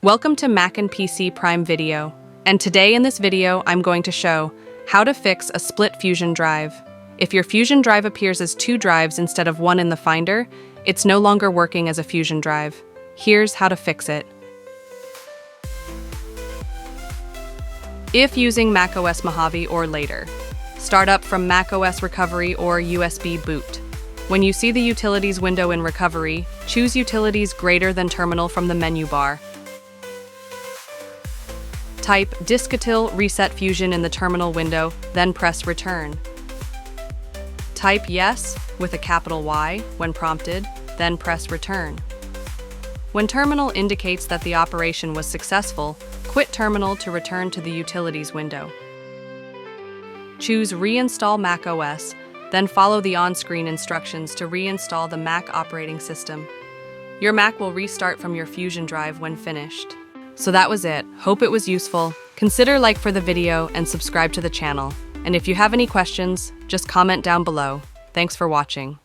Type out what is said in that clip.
Welcome to Mac and PC Prime Video, and today in this video I'm going to show how to fix a split Fusion drive. If your Fusion drive appears as two drives instead of one in the Finder, it's no longer working as a Fusion drive. Here's how to fix it. If using macOS Mojave or later, start up from macOS Recovery or USB boot. When you see the Utilities window in Recovery, choose Utilities greater than Terminal from the menu bar. Type diskutil resetFusion in the terminal window, then press Return. Type Yes with a capital Y when prompted, then press Return. When Terminal indicates that the operation was successful, quit Terminal to return to the Utilities window. Choose Reinstall macOS, then follow the on-screen instructions to reinstall the Mac operating system. Your Mac will restart from your Fusion drive when finished. So that was it. Hope it was useful. Consider like for the video and subscribe to the channel. And if you have any questions, just comment down below. Thanks for watching.